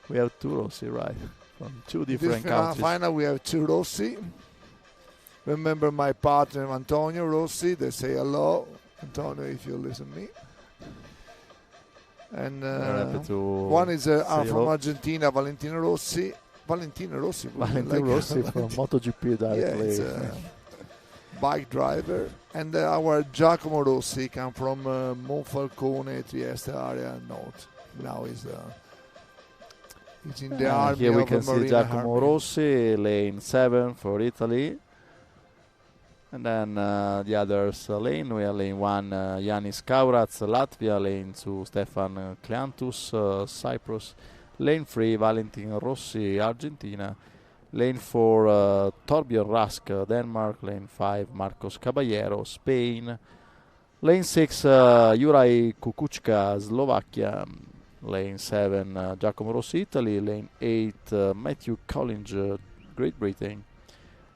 We have two Rossi, right? From two different countries. Final, we have two Rossi. Remember my partner Antonio Rossi. They say hello, Antonio, if you listen to me. And one is from Argentina, Valentino Rossi. Valentino Rossi from MotoGP directly. Yeah, bike driver. And our Giacomo Rossi come from Monfalcone, Trieste area north. Now he's in the army. Here we of can see Giacomo Rossi, lane 7 for Italy. And then the others lane, we have lane 1, Yanis Kaurats, Latvia, lane 2, Stefan Kleantus, Cyprus, lane 3, Valentin Rossi, Argentina, lane 4, Torbjörn Rask, Denmark, lane 5, Marcos Caballero, Spain, lane 6, Juraj Kukučka, Slovakia, lane 7, Giacomo Rossi, Italy, lane 8, Matthew Collins, Great Britain,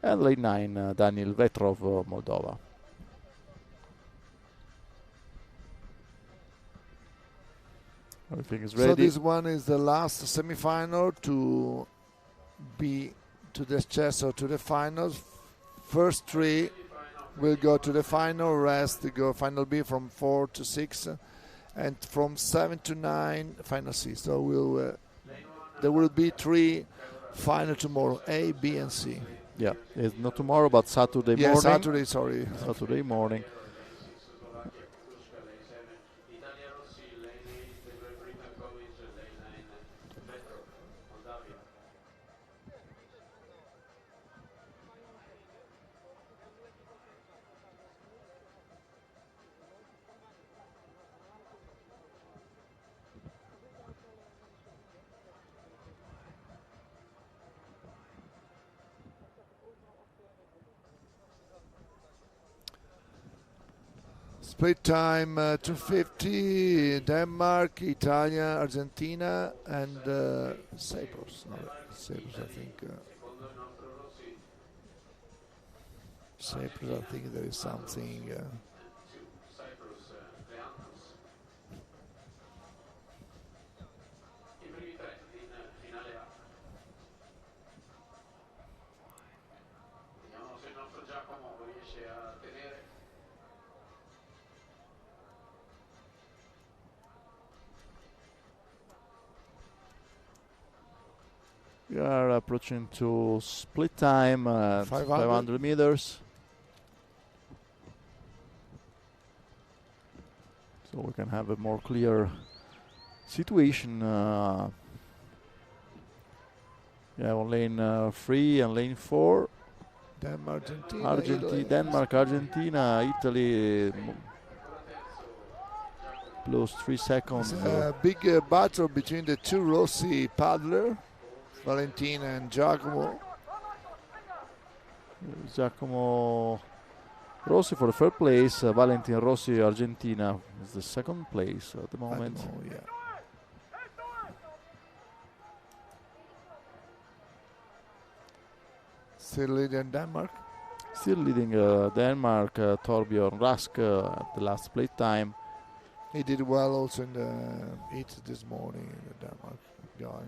and lane 9, Daniel Vetrov, Moldova. Everything is ready. So this one is the last semi-final to be to the chess or to the finals. First 3 will go to the final. Rest go final B from 4 to 6, and from 7 to 9 final C. So there will be 3 final tomorrow: A, B, and C. Yeah, it's not tomorrow, but Saturday morning. Yeah, Saturday, sorry. Saturday morning. Split time 250, Denmark, Italy, Argentina, and Cyprus. Cyprus, I think. Cyprus, I think there is something. We are approaching to split time at 500 meters. So we can have a more clear situation. Yeah, on lane 3 and lane 4. Denmark, Argentina, Italy. Plus 3 seconds. A big battle between the two Rossi paddler. Valentina and Giacomo. Giacomo Rossi for the third place. Valentin Rossi, Argentina, is the second place at the moment. Yeah. Still leading Denmark. Still leading Denmark. Torbjörn Rask at the last plate time. He did well also in the heat this morning. The Denmark guy.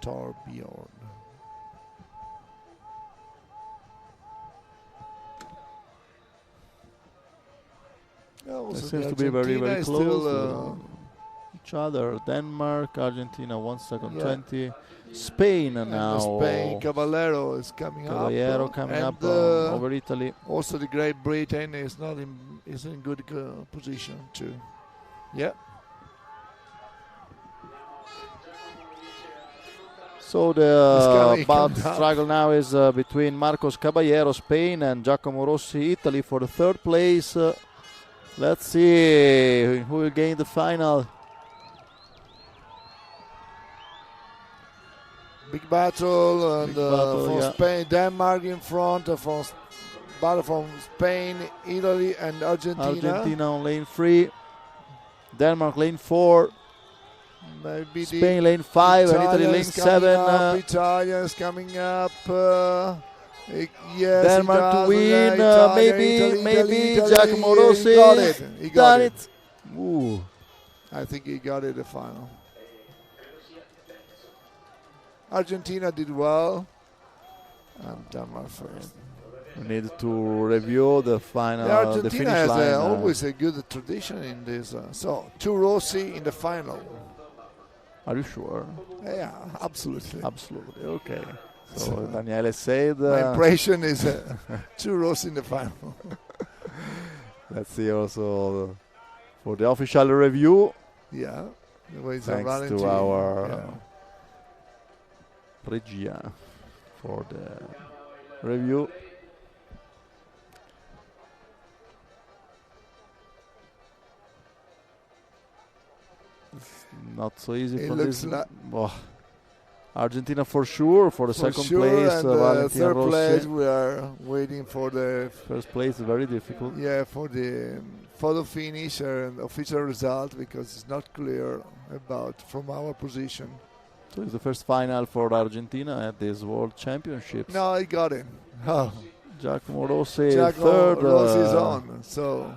Torbjörn. They seems to be very, very close to each other. Denmark, Argentina, 1 second 20. Spain now. Spain, Caballero is coming up. Coming up over Italy. Also, the Great Britain is in good position too. Yeah. So the bad struggle now is between Marcos Caballero, Spain, and Giacomo Rossi, Italy, for the third place. Let's see who will gain the final. Big battle, and from Spain, Denmark in front, battle from Spain, Italy, and Argentina. Argentina on lane 3, Denmark lane 4. Maybe Spain lane 5 and Italy lane 7. Italia is coming up. Yes, Denmark to win. Maybe Giacomo Rossi. He got it. Ooh. I think he got it the final. Argentina did well, and I'm afraid. We need to review the final. Yeah, the Argentina finish has line. always a good tradition in this. So, 2 Rossi in the final. Are you sure? Yeah, absolutely. Absolutely. Okay. So Daniele said. My impression is 2 Rossi in the final. Let's see also for the official review. Yeah. The way it's Thanks running to our Regia for the review. It's not so easy It for looks this. like Argentina for sure for the for second sure, place. and Valentina third Rossi. place we are waiting for the First place is very difficult. for the photo finish and official result, because it's not clear about from our position. So it's the first final for Argentina at this World Championships. No, I got it. Oh, Giacomo Rossi Giacomo third. Rossi is on. So